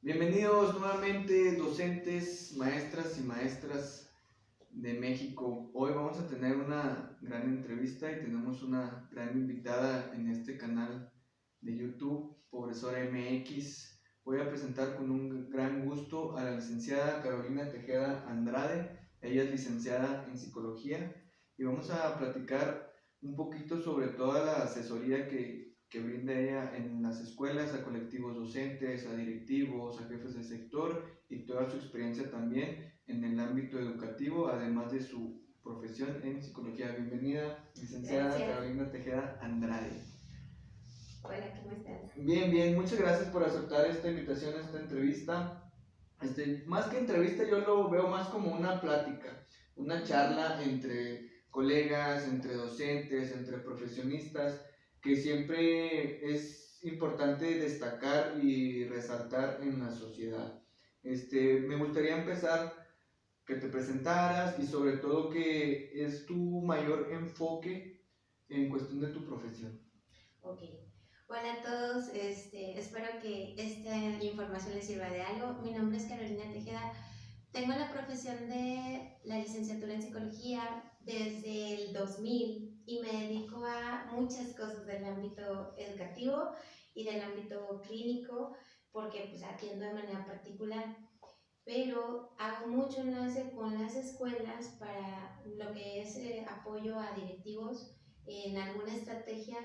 Bienvenidos nuevamente docentes, maestras y maestras de México. Hoy vamos a tener una gran entrevista y tenemos una gran invitada en este canal de YouTube, Profesora MX. Voy a presentar con un gran gusto a la licenciada Carolina Tejeda Andrade. Ella es licenciada en psicología y vamos a platicar un poquito sobre toda la asesoría que brinda ella en las escuelas, a colectivos docentes, a directivos, a jefes de sector y toda su experiencia también en el ámbito educativo, además de su profesión en psicología. Bienvenida, licenciada Gracias. Carolina Tejeda Andrade. Hola, ¿cómo estás? Bien, muchas gracias por aceptar esta invitación a esta entrevista. Más que entrevista, yo lo veo más como una plática, una charla entre colegas, entre docentes, entre profesionistas, que siempre es importante destacar y resaltar en la sociedad. Me gustaría empezar que te presentaras y sobre todo que es tu mayor enfoque en cuestión de tu profesión. Ok. Hola a todos, espero que esta información les sirva de algo. Mi nombre es Carolina Tejeda. Tengo la profesión de la licenciatura en psicología desde el 2000 y me dedico a muchas cosas del ámbito educativo y del ámbito clínico porque pues atiendo de manera particular. Pero hago mucho enlace con las escuelas para lo que es apoyo a directivos en alguna estrategia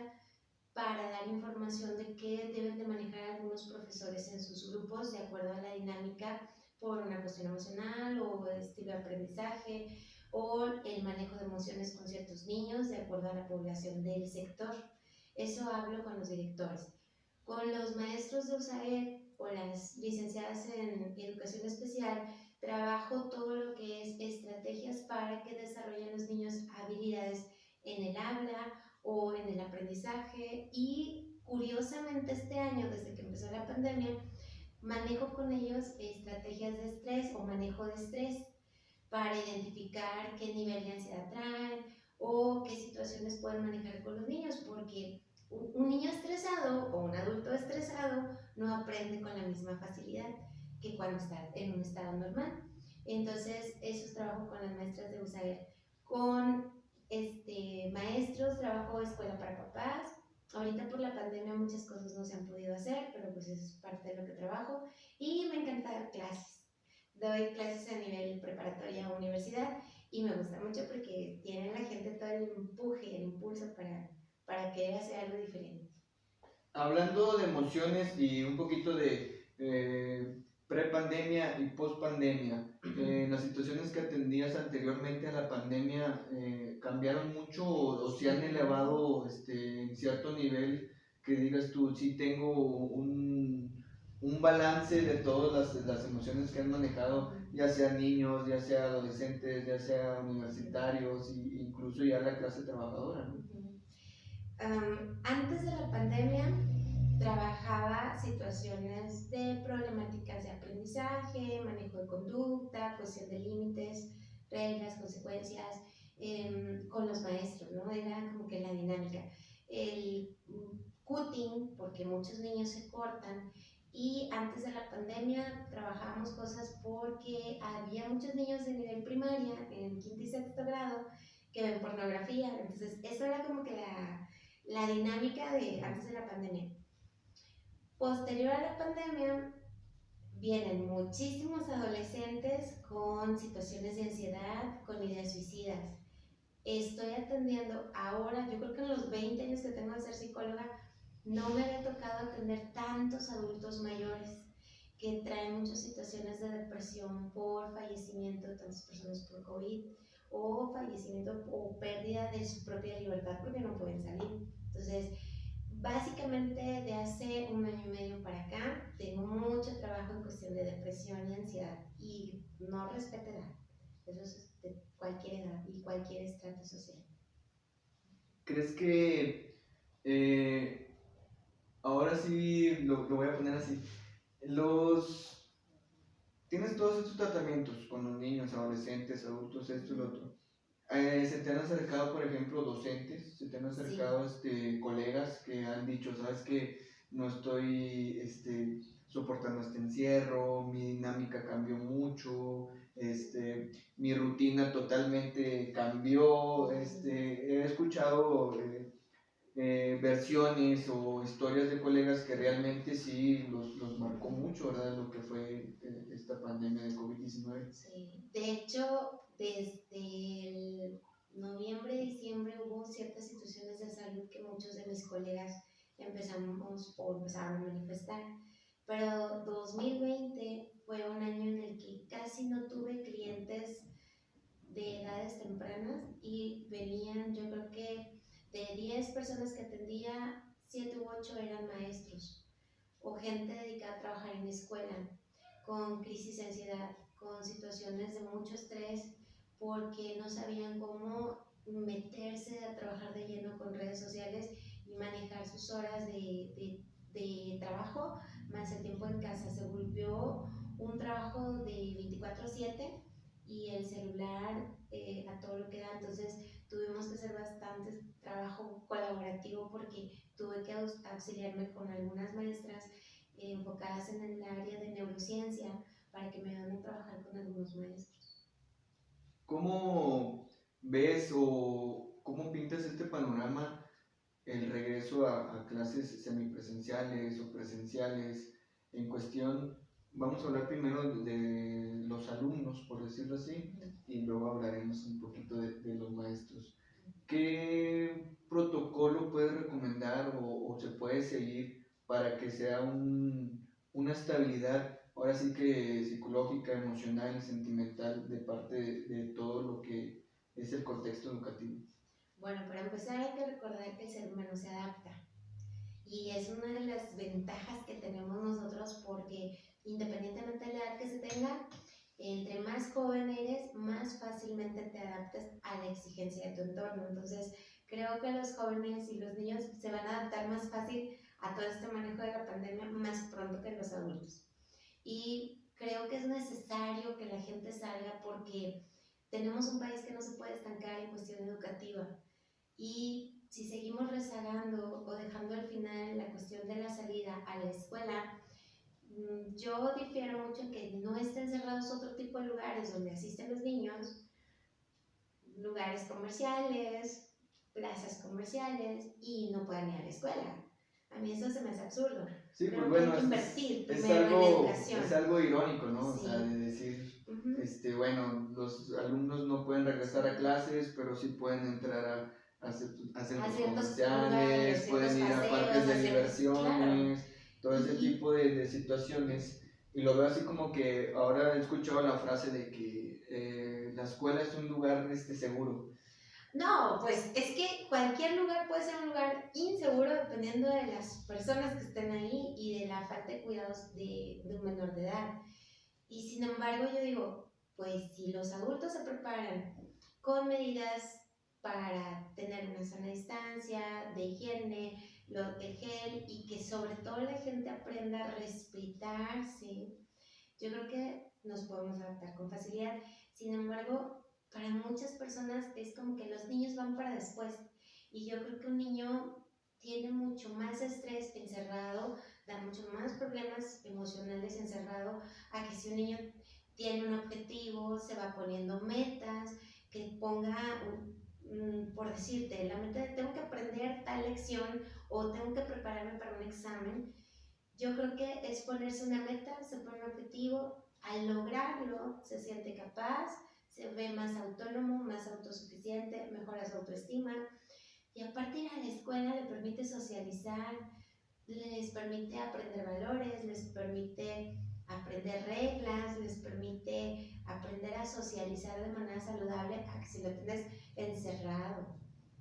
para dar información de qué deben de manejar algunos profesores en sus grupos de acuerdo a la dinámica por una cuestión emocional o estilo de aprendizaje o el manejo de emociones con ciertos niños de acuerdo a la población del sector. Eso hablo con los directores. Con los maestros de USAED o las licenciadas en educación especial, trabajo todo lo que es estrategias para que desarrollen los niños habilidades en el habla o en el aprendizaje y curiosamente este año, desde que empezó la pandemia, manejo con ellos estrategias de estrés o manejo de estrés para identificar qué nivel de ansiedad traen o qué situaciones pueden manejar con los niños, porque un niño estresado o un adulto estresado no aprende con la misma facilidad que cuando está en un estado normal. Entonces, eso es trabajo con las maestras de USAER. Con maestros, trabajo escuela para papás. Ahorita por la pandemia muchas cosas no se han podido hacer, pero pues eso es parte de lo que trabajo. Y me encanta dar clases. Doy clases a nivel preparatoria o universidad y me gusta mucho porque tiene la gente todo el empuje, el impulso para querer hacer algo diferente. Hablando de emociones y un poquito de pre-pandemia y post-pandemia, las situaciones que atendías anteriormente a la pandemia cambiaron mucho o se han elevado en cierto nivel que digas tú, sí tengo un balance de todas las emociones que han manejado, ya sea niños, ya sea adolescentes, ya sea universitarios e incluso ya la clase trabajadora, ¿no? Antes de la pandemia trabajaba situaciones de problemáticas de aprendizaje, manejo de conducta, cuestión de límites, reglas, consecuencias, con los maestros, ¿no? Era como que la dinámica. El cutting, porque muchos niños se cortan, y antes de la pandemia trabajábamos cosas porque había muchos niños de nivel primaria, en quinto y sexto grado, que ven pornografía. Entonces, eso era como que la dinámica de antes de la pandemia. Posterior a la pandemia, vienen muchísimos adolescentes con situaciones de ansiedad, con ideas suicidas. Estoy atendiendo ahora, yo creo que en los 20 años que tengo de ser psicóloga, no me había tocado atender tantos adultos mayores que traen muchas situaciones de depresión por fallecimiento de tantas personas por COVID o fallecimiento o pérdida de su propia libertad porque no pueden salir. Entonces, básicamente de hace un año y medio para acá tengo mucho trabajo en cuestión de depresión y ansiedad y no respeta edad. Eso es de cualquier edad y cualquier estrato social. ¿Crees que ahora sí lo voy a poner así? Tienes todos estos tratamientos con los niños, adolescentes, adultos, esto y lo otro. ¿Se te han acercado, por ejemplo, docentes? ¿Se te han acercado colegas que han dicho, sabes que no estoy soportando a este encierro, mi dinámica cambió mucho, mi rutina totalmente cambió, he escuchado versiones o historias de colegas que realmente sí los marcó mucho, ¿verdad? Lo que fue esta pandemia de COVID-19. Sí, de hecho, desde el noviembre, diciembre hubo ciertas situaciones de salud que muchos de mis colegas empezamos o empezaron a manifestar, pero 2020 fue un año en el que casi no tuve clientes de edades tempranas y venían, yo creo que de 10 personas que atendía, 7 u 8 eran maestros o gente dedicada a trabajar en escuela, con crisis de ansiedad, con situaciones de mucho estrés, porque no sabían cómo meterse a trabajar de lleno con redes sociales y manejar sus horas de trabajo, más el tiempo en casa. Se volvió un trabajo de 24/7 y el celular a todo lo que da. Entonces tuvimos que hacer bastante trabajo colaborativo porque tuve que auxiliarme con algunas maestras enfocadas en el área de neurociencia para que me ayuden a trabajar con algunos maestros. ¿Cómo ves o cómo pintas este panorama, el regreso a clases semipresenciales o presenciales? En cuestión, vamos a hablar primero de los alumnos, por decirlo así, y luego hablaremos un poquito de los maestros. ¿Qué protocolo puedes recomendar o se puede seguir para que sea una estabilidad, ahora sí que psicológica, emocional, sentimental, de parte de todo lo que es el contexto educativo? Bueno, para empezar hay que recordar que el ser humano se adapta y es una de las ventajas que tenemos nosotros porque independientemente de la edad que se tenga, entre más joven eres, más fácilmente te adaptas a la exigencia de tu entorno. Entonces, creo que los jóvenes y los niños se van a adaptar más fácil a todo este manejo de la pandemia más pronto que los adultos. Y creo que es necesario que la gente salga porque tenemos un país que no se puede estancar en cuestión educativa. Y si seguimos rezagando o dejando al final la cuestión de la salida a la escuela, yo difiero mucho que no estén cerrados otro tipo de lugares donde asisten los niños, lugares comerciales, plazas comerciales y no puedan ir a la escuela. A mí eso se me hace absurdo. Sí, Creo pues que hay bueno, que invertir es primero en educación. es algo irónico, ¿no? Sí. O sea, de decir, bueno, los alumnos no pueden regresar a clases, pero sí pueden entrar a centros comerciales, pueden ir a parques de diversiones, claro. todo ese tipo de situaciones. Y lo veo así como que ahora he escuchado la frase de que la escuela es un lugar seguro. No, pues es que cualquier lugar puede ser un lugar inseguro dependiendo de las personas que estén ahí y de la falta de cuidados de un menor de edad. Y sin embargo yo digo, pues si los adultos se preparan con medidas para tener una sana distancia, de higiene, el gel y que sobre todo la gente aprenda a respetarse, yo creo que nos podemos adaptar con facilidad. Sin embargo, para muchas personas es como que los niños van para después. Y yo creo que un niño tiene mucho más estrés encerrado, da mucho más problemas emocionales encerrado, a que si un niño tiene un objetivo, se va poniendo metas, que ponga, por decirte, la meta de tengo que aprender tal lección o tengo que prepararme para un examen. Yo creo que es ponerse una meta, se pone un objetivo, al lograrlo se siente capaz, se ve más autónomo, más autosuficiente, mejora su autoestima y aparte ir a la escuela le permite socializar, les permite aprender valores, les permite aprender reglas, les permite aprender a socializar de manera saludable a que si lo tienes encerrado.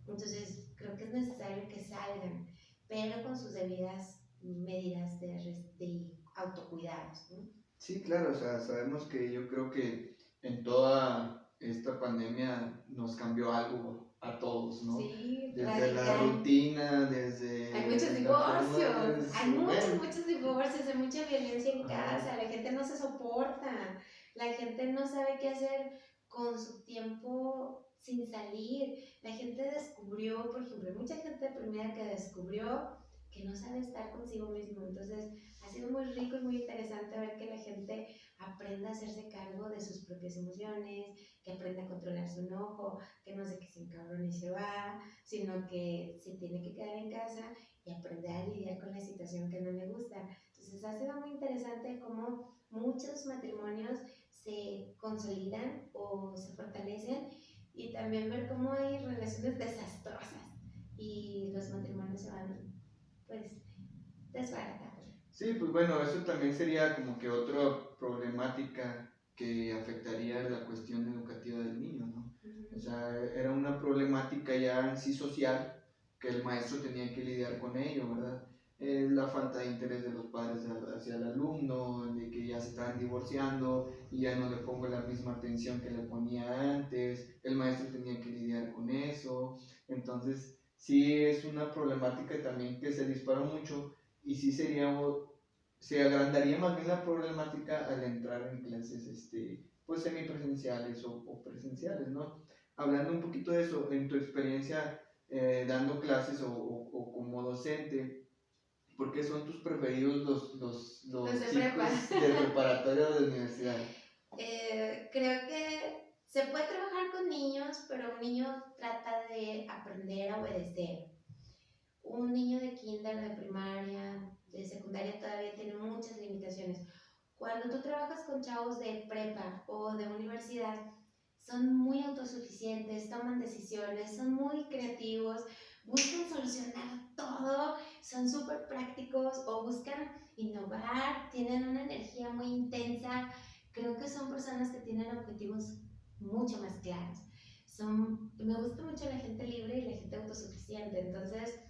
Entonces creo que es necesario que salgan, pero con sus debidas medidas de autocuidados, ¿no? Sí, claro, o sea, sabemos que yo creo que en toda esta pandemia nos cambió algo a todos, ¿no? Sí, Desde la radical. rutina, desde Hay muchos la forma, divorcios, hay muchos, bueno, muchos divorcios, hay mucha violencia en casa, ajá, la gente no se soporta, la gente no sabe qué hacer con su tiempo sin salir, la gente descubrió, por ejemplo, hay mucha gente deprimida que descubrió que no sabe estar consigo mismo, entonces ha sido muy rico y muy interesante ver que la gente aprenda a hacerse cargo de sus propias emociones, que aprenda a controlar su enojo, que no sé que se encabrone y se va, sino que se tiene que quedar en casa y aprender a lidiar con la situación que no le gusta. Entonces ha sido muy interesante cómo muchos matrimonios se consolidan o se fortalecen y también ver cómo hay relaciones desastrosas y los matrimonios se van pues desbaratando. Sí, pues bueno, eso también sería como que otra problemática que afectaría la cuestión educativa del niño, ¿no? O sea, era una problemática ya en sí social que el maestro tenía que lidiar con ello, ¿verdad? La falta de interés de los padres hacia el alumno, de que ya se estaban divorciando y ya no le pongo la misma atención que le ponía antes, el maestro tenía que lidiar con eso, entonces sí es una problemática también que se disparó mucho y sí se agrandaría más bien la problemática al entrar en clases pues semipresenciales o presenciales, ¿no? Hablando un poquito de eso, en tu experiencia dando clases o como docente, ¿por qué son tus preferidos los de chicos prepa. de preparatoria o de universidad? Creo que se puede trabajar con niños, pero un niño trata de aprender a obedecer. Un niño de kinder, de primaria, de secundaria todavía tiene muchas limitaciones. Cuando tú trabajas con chavos de prepa o de universidad, son muy autosuficientes, toman decisiones, son muy creativos, buscan solucionar todo, son súper prácticos o buscan innovar, tienen una energía muy intensa. Creo que son personas que tienen objetivos mucho más claros. Me gusta mucho la gente libre y la gente autosuficiente, entonces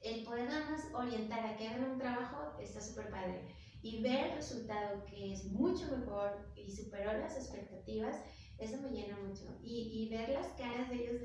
el podernos orientar a que hagan un trabajo está súper padre. Y ver el resultado que es mucho mejor y superó las expectativas, eso me llena mucho. Y ver las caras de ellos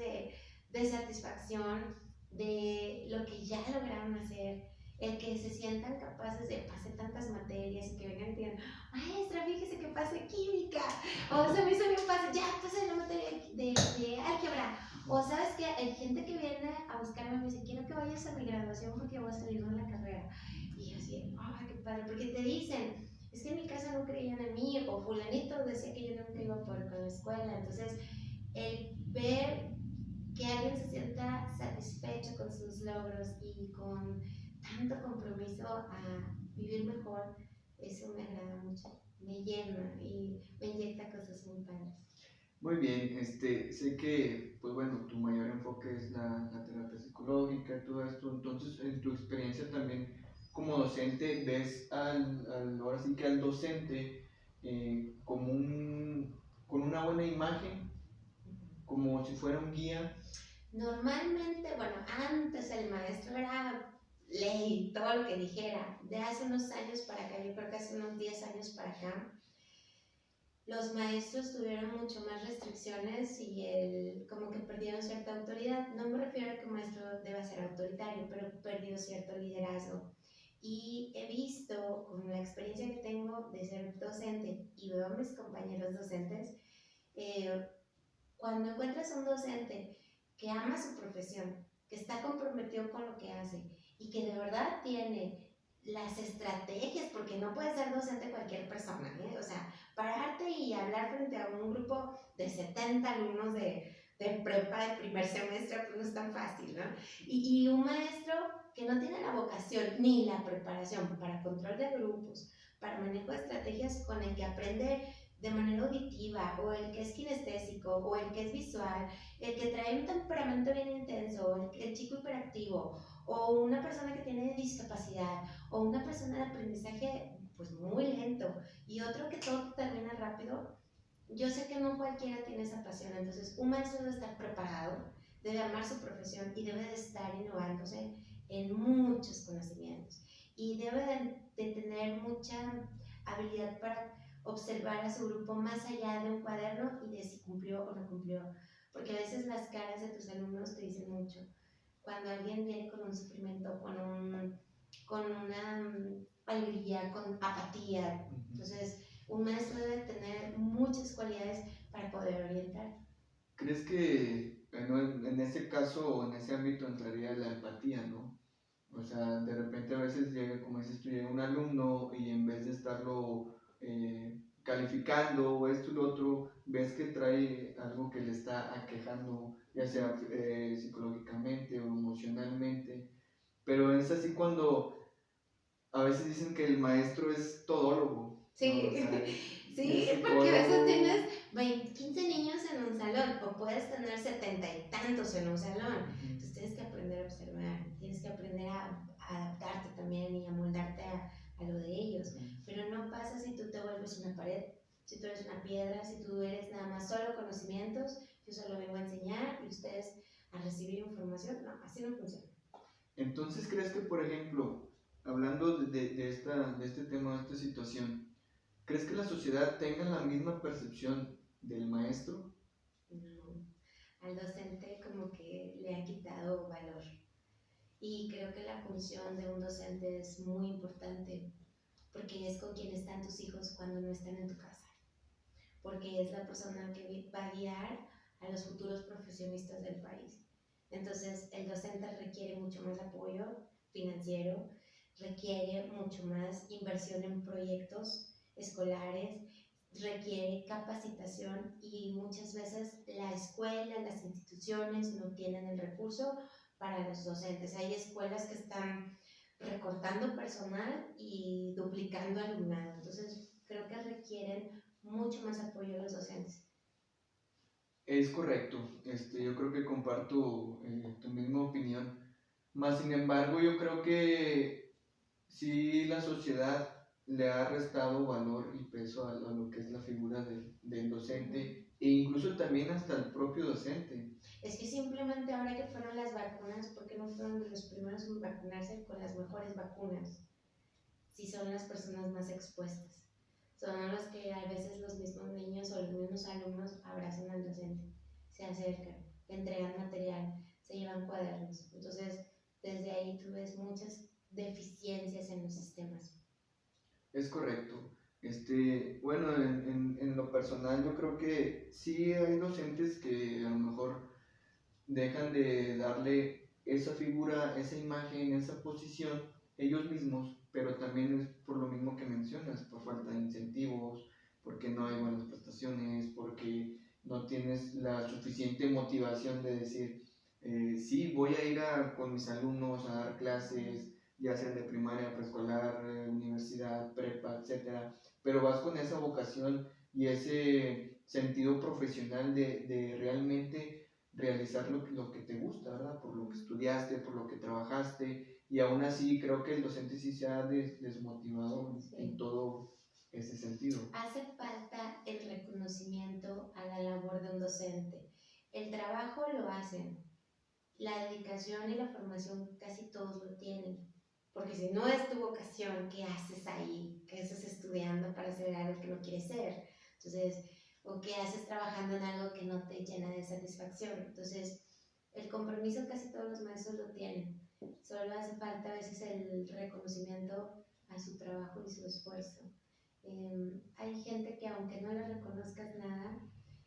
de satisfacción, de lo que ya lograron hacer, el que se sientan capaces de pasar tantas materias y que vengan y digan, maestra, fíjese que pasé química, o se me hizo bien fácil, ya pasé la materia de álgebra. O sabes que hay gente que viene a buscarme y me dice, quiero que vayas a mi graduación porque voy a salir de la carrera. Y yo así, ¡ay, qué padre! Porque te dicen, es que en mi casa no creían en mí, o fulanito decía que yo nunca iba a poder con la escuela. Entonces, el ver que alguien se sienta satisfecho con sus logros y con tanto compromiso a vivir mejor, eso me agrada mucho, me llena y me inyecta cosas muy padres. Muy bien, sé que, pues bueno, tu mayor enfoque es la terapia psicológica y todo esto, entonces en tu experiencia también como docente, ¿ves ahora sí que al docente como con una buena imagen, como si fuera un guía? Normalmente, bueno, antes el maestro era ley, todo lo que dijera. De hace unos años para acá, yo creo que hace unos 10 años para acá, los maestros tuvieron mucho más restricciones y como que perdieron cierta autoridad. No me refiero a que un maestro deba ser autoritario, pero perdió cierto liderazgo. Y he visto, con la experiencia que tengo de ser docente y veo a mis compañeros docentes, eh, cuando encuentras un docente que ama su profesión, que está comprometido con lo que hace y que de verdad tiene las estrategias, porque no puede ser docente cualquier persona, ¿eh? O sea, pararte y hablar frente a un grupo de 70 alumnos de prepa de primer semestre, pues no es tan fácil, ¿no? Y un maestro que no tiene la vocación ni la preparación para control de grupos, para manejo de estrategias con el que aprende de manera auditiva, o el que es kinestésico, o el que es visual, el que trae un temperamento bien intenso, el chico hiperactivo, o una persona que tiene discapacidad, o una persona de aprendizaje pues muy lento, y otro que todo termina rápido. Yo sé que no cualquiera tiene esa pasión, entonces un maestro debe estar preparado, debe amar su profesión y debe de estar innovándose en muchos conocimientos, y debe de tener mucha habilidad para observar a su grupo más allá de un cuaderno y de si cumplió o no cumplió, porque a veces las caras de tus alumnos te dicen mucho. Cuando alguien viene con un sufrimiento, con una alegría, con apatía, entonces un maestro debe tener muchas cualidades para poder orientar. ¿Crees que en ese caso o en ese ámbito entraría la empatía, ¿no? O sea, de repente a veces llega, como dices tú, llega un alumno y en vez de estarlo calificando o esto y lo otro, ves que trae algo que le está aquejando, ya sea psicológicamente o emocionalmente, pero es así cuando a veces dicen que el maestro es todólogo, ¿no? O Sí, sea, sí, es porque a veces psicólogo. tienes 15 niños en un salón o puedes tener 70 y tantos en un salón. Entonces tienes que aprender a observar, tienes que aprender a adaptarte también y a moldarte a lo de ellos. Pero no pasa si tú te vuelves una pared, si tú eres una piedra, si tú eres nada más solo conocimientos, yo solo vengo a enseñar y ustedes a recibir información. No, así no funciona. Entonces, ¿crees que, por ejemplo, hablando de este tema, de esta situación, ¿crees que la sociedad tenga la misma percepción del maestro? No, al docente como que le ha quitado valor. Y creo que la función de un docente es muy importante porque es con quien están tus hijos cuando no están en tu casa, porque es la persona que va a guiar a los futuros profesionistas del país. Entonces, el docente requiere mucho más apoyo financiero, requiere mucho más inversión en proyectos escolares, requiere capacitación y muchas veces la escuela, las instituciones no tienen el recurso para los docentes. Hay escuelas que están recortando personal y duplicando alumnado. Entonces, creo que requieren mucho más apoyo a los docentes. Es correcto, yo creo que comparto tu misma opinión. Más sin embargo, yo creo que sí la sociedad le ha restado valor y peso a lo que es la figura del docente e incluso también hasta el propio docente. Es que simplemente ahora que fueron las vacunas, ¿por qué no fueron de los primeros en vacunarse con las mejores vacunas? Si son las personas más expuestas. Son los que a veces los mismos niños o los mismos alumnos abrazan al docente, se acercan, le entregan material, se llevan cuadernos. Entonces, desde ahí tú ves muchas deficiencias en los sistemas. Es correcto. Bueno, en lo personal yo creo que sí hay docentes que a lo mejor dejan de darle esa figura, esa imagen, esa posición ellos mismos, pero también es por lo mismo que mencionas, por falta de incentivos, porque no hay buenas prestaciones, porque no tienes la suficiente motivación de decir, sí, voy a ir con mis alumnos a dar clases, ya sean de primaria, preescolar, universidad, prepa, etcétera, pero vas con esa vocación y ese sentido profesional de realmente realizar lo que te gusta, ¿verdad? Por lo que estudiaste, por lo que trabajaste, y aún así creo que el docente sí se ha desmotivado en todo ese sentido. Hace falta el reconocimiento a la labor de un docente. El trabajo lo hacen, la dedicación y la formación casi todos lo tienen. Porque si no es tu vocación, ¿qué haces ahí? ¿Qué haces estudiando para ser algo que no quieres ser? Entonces, o qué haces trabajando en algo que no te llena de satisfacción. Entonces, el compromiso casi todos los maestros lo tienen. Solo hace falta a veces el reconocimiento a su trabajo y su esfuerzo. Hay gente que aunque no le reconozcas nada,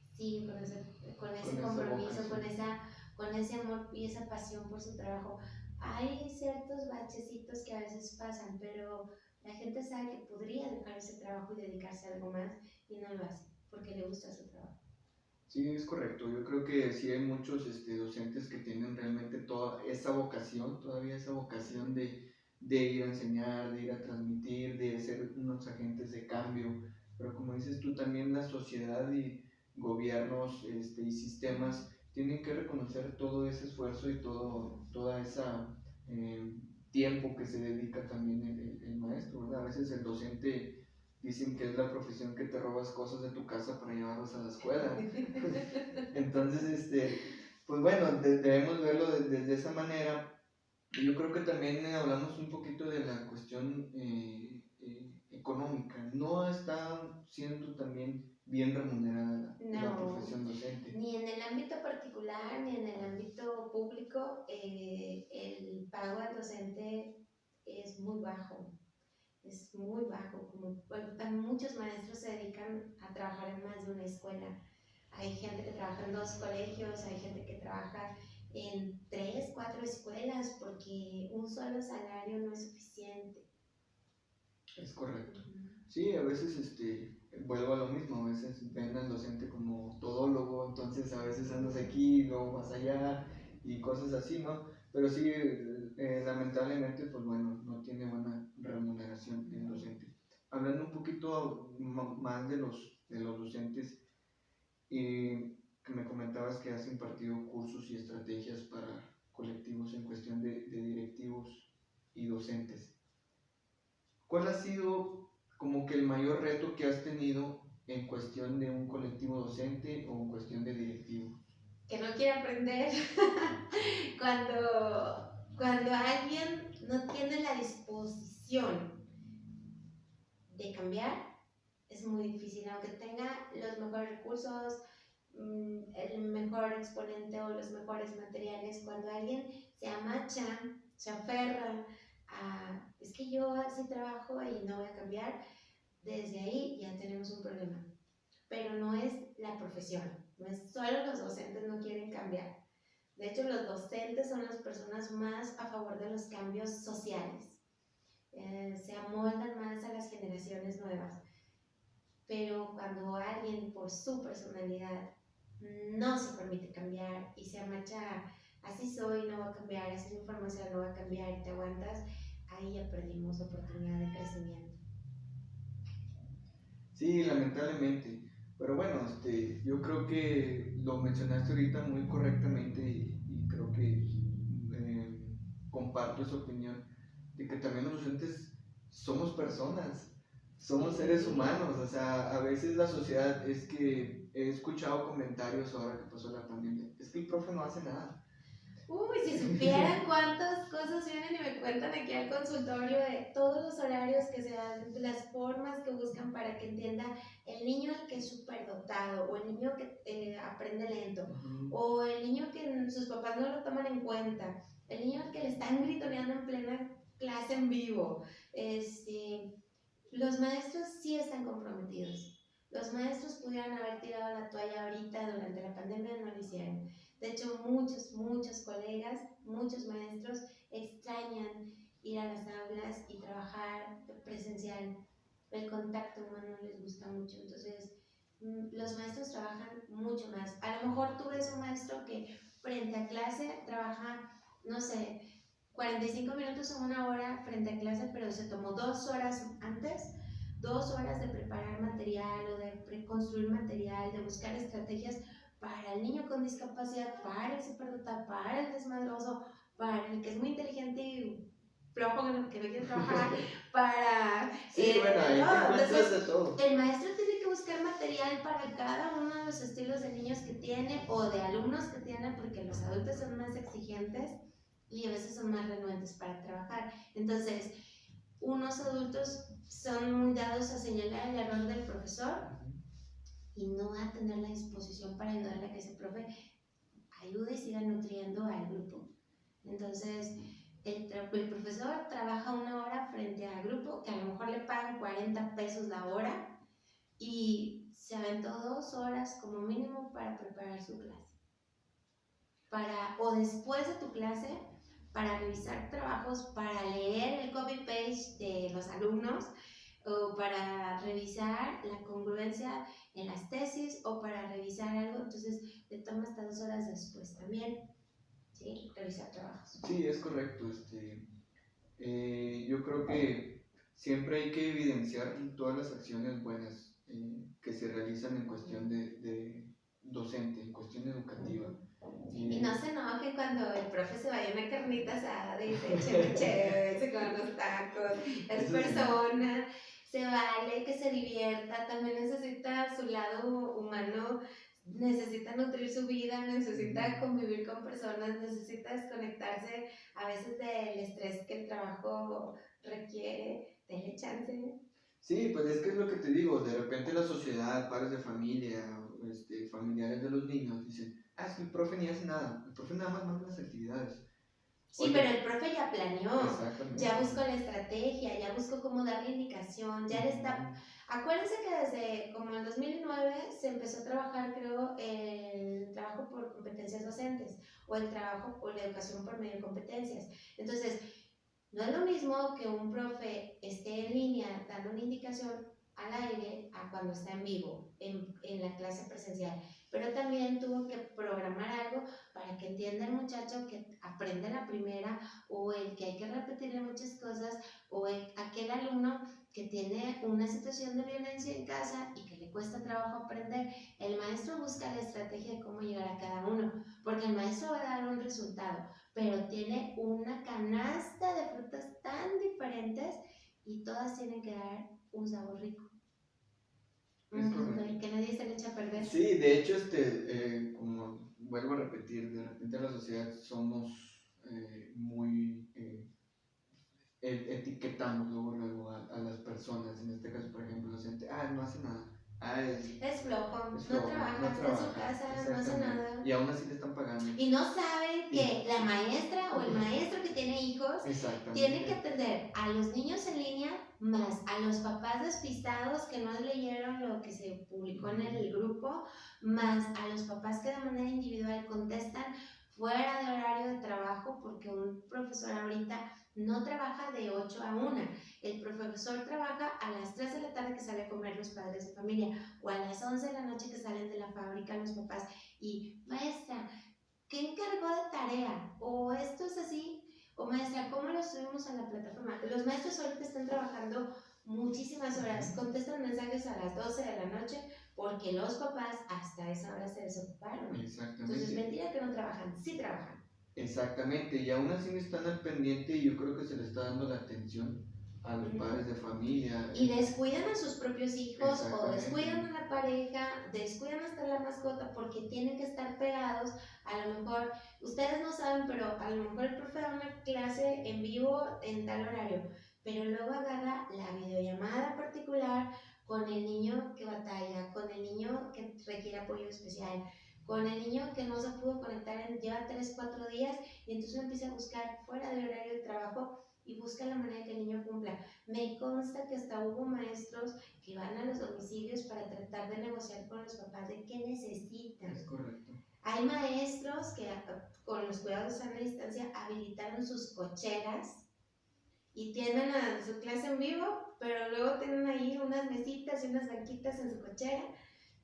sigue con ese compromiso, con ese amor y esa pasión por su trabajo. Hay ciertos bachecitos que a veces pasan, pero la gente sabe que podría dejar ese trabajo y dedicarse a algo más y no lo hace porque le gusta su trabajo. Sí, es correcto. Yo creo que sí hay muchos docentes que tienen realmente toda esa vocación, todavía esa vocación de ir a enseñar, de ir a transmitir, de ser unos agentes de cambio. Pero como dices tú, también la sociedad y gobiernos y sistemas tienen que reconocer todo ese esfuerzo y toda esa tiempo que se dedica también el maestro, ¿verdad? A veces el docente dicen que es la profesión que te robas cosas de tu casa para llevarlas a la escuela. Entonces, pues bueno, debemos verlo desde esa manera. Y yo creo que también hablamos un poquito de la cuestión económica. No está siendo también bien remunerada la profesión docente. Ni en el ámbito particular ni en el ámbito público el pago al docente es muy bajo. Es muy bajo. Muchos maestros se dedican a trabajar en más de una escuela. Hay gente que trabaja en 2 colegios, hay gente que trabaja en 3, 4 escuelas porque un solo salario no es suficiente. Es correcto. Sí, a veces vuelvo a lo mismo, a veces ven al docente como todólogo, entonces a veces andas aquí, luego más allá y cosas así, ¿no? Pero sí, lamentablemente, pues bueno, no tiene buena remuneración el docente. Hablando un poquito más de los docentes, que me comentabas que has impartido cursos y estrategias para colectivos en cuestión de directivos y docentes. ¿Cuál ha sido como que el mayor reto que has tenido en cuestión de un colectivo docente o en cuestión de directivo? Que no quiere aprender. Cuando alguien no tiene la disposición de cambiar, es muy difícil, aunque tenga los mejores recursos, el mejor exponente o los mejores materiales, cuando alguien se amacha, se aferra a, es que yo así trabajo y no voy a cambiar, desde ahí ya tenemos un problema. Pero no es la profesión, no es solo los docentes no quieren cambiar. De hecho, los docentes son las personas más a favor de los cambios sociales. Se amoldan más a las generaciones nuevas. Pero cuando alguien por su personalidad no se permite cambiar y se amacha, así soy, no va a cambiar, así es mi formación, no va a cambiar y te aguantas, ahí ya perdimos oportunidad de crecimiento. Sí, lamentablemente. Pero bueno, yo creo que lo mencionaste ahorita muy correctamente y creo que comparto esa opinión de que también los docentes somos personas, somos seres humanos. O sea, a veces la sociedad, es que he escuchado comentarios ahora que pasó la pandemia, es que el profe no hace nada. Uy, si supieran cuántas cosas vienen y me cuentan aquí al consultorio de todos los horarios que se dan, las formas que buscan para que entienda el niño que es superdotado, o el niño que aprende lento, o el niño que sus papás no lo toman en cuenta, el niño al que le están gritoneando en plena clase en vivo. Los maestros sí están comprometidos. Los maestros pudieran haber tirado la toalla ahorita durante la pandemia, no lo hicieron. De hecho, muchos colegas, muchos maestros extrañan ir a las aulas y trabajar presencial. El contacto humano les gusta mucho. Entonces, los maestros trabajan mucho más. A lo mejor tú ves un maestro que frente a clase trabaja, no sé, 45 minutos o una hora frente a clase, pero se tomó 2 horas antes, 2 horas de preparar material o de construir material, de buscar estrategias para el niño con discapacidad, para el superdotado, para el desmadroso, para el que es muy inteligente y flojo que no quiere trabajar, para... Sí, bueno, ahí te encuentras entonces, de todo. el maestro tiene que buscar material para cada uno de los estilos de niños que tiene o de alumnos que tiene, porque los adultos son más exigentes y a veces son más renuentes para trabajar. Entonces, unos adultos son muy dados a señalar el error del profesor y no a tener la disposición para ayudarle a que ese profe ayude y siga nutriendo al grupo. Entonces, el profesor trabaja 1 hora frente al grupo, que a lo mejor le pagan 40 pesos la hora, y se aventó 2 horas como mínimo para preparar su clase. O después de tu clase, para revisar trabajos, para leer el copy-paste de los alumnos, o para revisar la congruencia en las tesis, o para revisar algo, entonces le toma hasta 2 horas después también, ¿sí? Revisar trabajos. Sí, es correcto. Yo creo que siempre hay que evidenciar todas las acciones buenas que se realizan en cuestión de docente, en cuestión educativa. Y no se enoje cuando el profe se vaya a una carnita asada y se eche chévere, se come unos tacos, es persona, se vale que se divierta, también necesita su lado humano, necesita nutrir su vida, necesita convivir con personas, necesita desconectarse a veces del estrés que el trabajo requiere, denle chance. Sí, pues es que es lo que te digo, de repente la sociedad, padres de familia, familiares de los niños dicen, es que el profe ni hace nada, el profe nada más manda las actividades. Sí, Oye, pero el profe ya planeó, exactamente. ya buscó la estrategia, ya buscó cómo darle indicación, ya le está... Acuérdense que desde como el 2009 se empezó a trabajar, creo, el trabajo por competencias docentes o el trabajo por la educación por medio de competencias. Entonces, no es lo mismo que un profe esté en línea dando una indicación al aire a cuando está en vivo, en la clase presencial. Pero también tuvo que programar algo para que entienda el muchacho que aprende la primera, o el que hay que repetirle muchas cosas, o aquel alumno que tiene una situación de violencia en casa y que le cuesta trabajo aprender. El maestro busca la estrategia de cómo llegar a cada uno, porque el maestro va a dar un resultado, pero tiene una canasta de frutas tan diferentes y todas tienen que dar un sabor rico. Es correcto. Que nadie se le echa a perder. Sí, de hecho, como vuelvo a repetir, de repente en la sociedad somos muy etiquetamos luego a las personas, en este caso, por ejemplo, docente, no hace nada, es flojo, es flojo, no trabaja, no está en su trabaja, casa, no hace nada. y aún así le están pagando. Y no saben que la maestra o el maestro que tiene hijos tiene que atender a los niños en línea, más a los papás despistados que no leyeron lo que se publicó en el grupo, más a los papás que de manera individual contestan fuera de horario de trabajo, porque un profesor ahorita no trabaja de 8 a 1. El profesor trabaja a las 3 de la tarde que sale a comer los padres de familia, o a las 11 de la noche que salen de la fábrica los papás. Y maestra, ¿qué encargó de tarea? O esto es así, o maestra, ¿cómo lo subimos a la plataforma? Los maestros ahorita están trabajando muchísimas horas, contestan mensajes a las 12 de la noche porque los papás hasta esa hora se desocuparon. Exactamente. Entonces, mentira que no trabajan, sí trabajan. Exactamente, y aún así no están al pendiente, y yo creo que se le está dando la atención a los padres de familia. Y descuidan a sus propios hijos, o descuidan a la pareja, descuidan hasta la mascota, porque tienen que estar pegados. A lo mejor, ustedes no saben, pero a lo mejor el profe da una clase en vivo en tal horario, pero luego agarra la videollamada particular con el niño que batalla, con el niño que requiere apoyo especial, con el niño que no se pudo conectar lleva 3, 4 días, y entonces empieza a buscar fuera del horario de trabajo y busca la manera que el niño cumpla. Me consta que hasta hubo maestros que van a los domicilios para tratar de negociar con los papás de qué necesitan. Es correcto. Hay maestros que con los cuidados a la distancia habilitaron sus cocheras y tienen a su clase en vivo, pero luego tienen ahí unas mesitas y unas banquitas en su cochera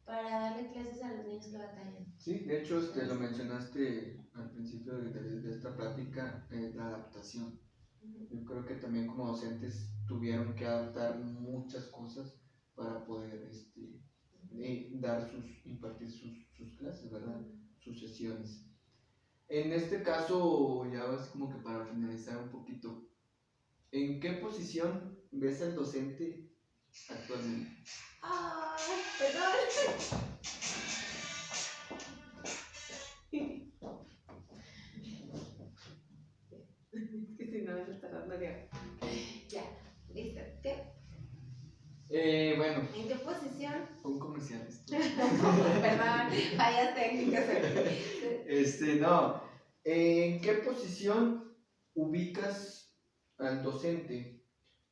para darle clases a los niños que batallan. Sí, de hecho lo mencionaste al principio de esta plática, la adaptación. Yo creo que también como docentes tuvieron que adaptar muchas cosas para poder impartir sus clases, ¿verdad? Sus sesiones. En este caso, ya vas como que para finalizar un poquito, ¿en qué posición ves al docente actualmente? ¡Ay, perdón! Es que si no me está dando ya. Ya, listo. ¿Qué? Bueno. ¿En qué posición? Un comercial. Perdón, fallas técnicas. No. ¿En qué posición ubicas al docente,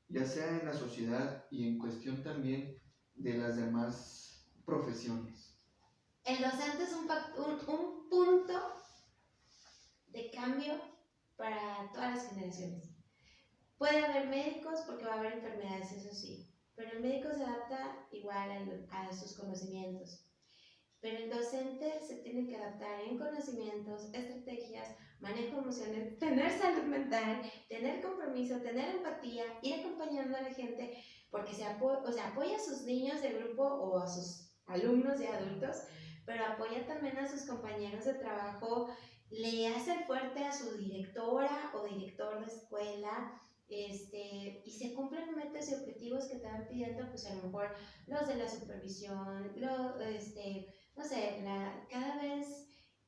ya sea en la sociedad y en cuestión también de las demás profesiones? El docente es un punto de cambio para todas las generaciones. Puede haber médicos porque va a haber enfermedades, eso sí, pero el médico se adapta igual a sus conocimientos. Pero el docente se tiene que adaptar en conocimientos, estrategias, manejo de emociones, tener salud mental, tener compromiso, tener empatía, ir acompañando a la gente, porque apoya a sus niños de grupo o a sus alumnos de adultos, pero apoya también a sus compañeros de trabajo, le hace fuerte a su directora o director de escuela, y se cumplen metas y objetivos que te van pidiendo, pues a lo mejor los de la supervisión, no sé, cada vez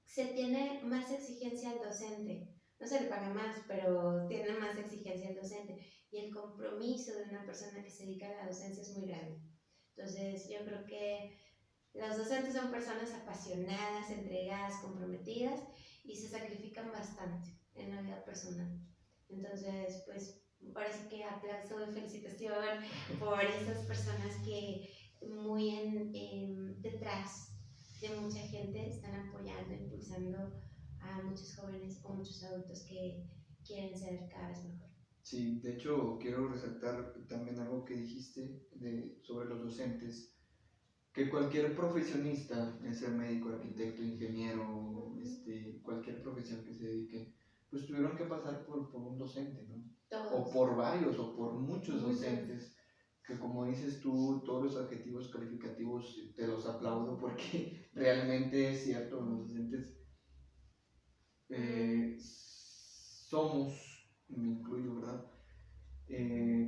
se tiene más exigencia al docente. No se le paga más, pero tiene más exigencia al docente. Y el compromiso de una persona que se dedica a la docencia es muy grande. Entonces, yo creo que los docentes son personas apasionadas, entregadas, comprometidas y se sacrifican bastante en la vida personal. Entonces, pues, ahora sí que aplauso y felicitación por esas personas que muy detrás de mucha gente están apoyando, impulsando a muchos jóvenes o muchos adultos que quieren ser cada vez mejor. Sí, de hecho quiero resaltar también algo que dijiste sobre los docentes, que cualquier profesionista, ya sea médico, arquitecto, ingeniero, cualquier profesión que se dedique, pues tuvieron que pasar por un docente, ¿no? Todos. O por varios, o por muchos docentes, que como dices tú, todos los adjetivos calificativos te los aplaudo porque realmente es cierto, los docentes somos, me incluyo, ¿verdad?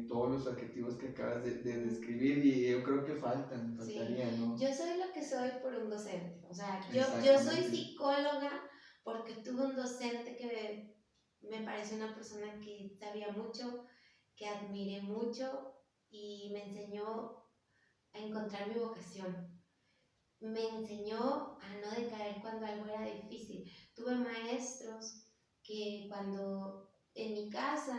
Todos los adjetivos que acabas de describir y yo creo que faltaría, ¿no? Yo soy lo que soy por un docente, o sea, yo soy psicóloga porque tuve un docente que me pareció una persona que sabía mucho, que admiré mucho y me enseñó a encontrar mi vocación. Me enseñó a no decaer cuando algo era difícil. Tuve maestros que cuando en mi casa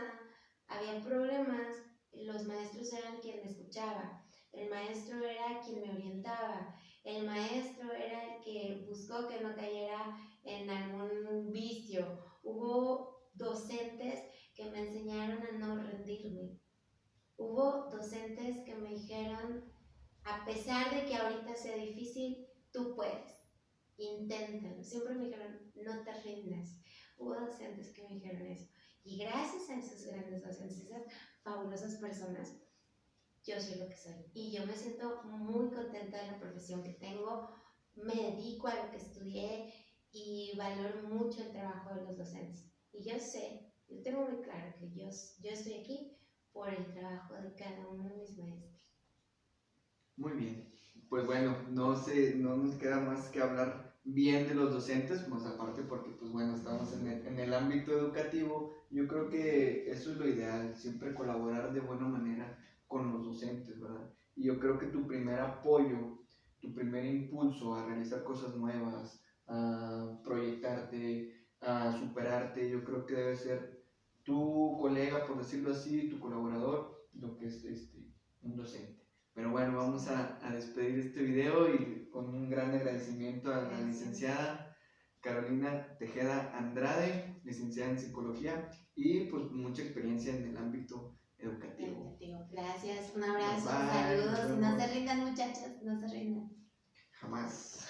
había problemas, los maestros eran quien me escuchaba, el maestro era quien me orientaba, el maestro era el que buscó que no cayera en algún vicio. Hubo docentes que me enseñaron a no rendirme. Hubo docentes que me dijeron, a pesar de que ahorita sea difícil, tú puedes, inténtalo. Siempre me dijeron, no te rindas. Hubo docentes que me dijeron eso. Y gracias a esos grandes docentes, esas fabulosas personas, yo soy lo que soy. Y yo me siento muy contenta de la profesión que tengo, me dedico a lo que estudié y valoro mucho el trabajo de los docentes. Y yo sé, yo tengo muy claro que yo estoy aquí por el trabajo de cada uno de mis maestros. Muy bien, pues bueno, no nos queda más que hablar bien de los docentes, pues aparte porque pues bueno, estamos en el ámbito educativo, yo creo que eso es lo ideal, siempre colaborar de buena manera con los docentes, ¿verdad? Y yo creo que tu primer apoyo, tu primer impulso a realizar cosas nuevas, a proyectarte, a superarte, yo creo que debe ser tu colega, por decirlo así, tu colaborador, lo que es un docente. Pero bueno, vamos a despedir este video y con un gran agradecimiento a la licenciada Carolina Tejeda Andrade, licenciada en psicología y pues mucha experiencia en el ámbito educativo. Gracias, un abrazo, Bye, saludos y no se rindan muchachos, no se rindan. Jamás.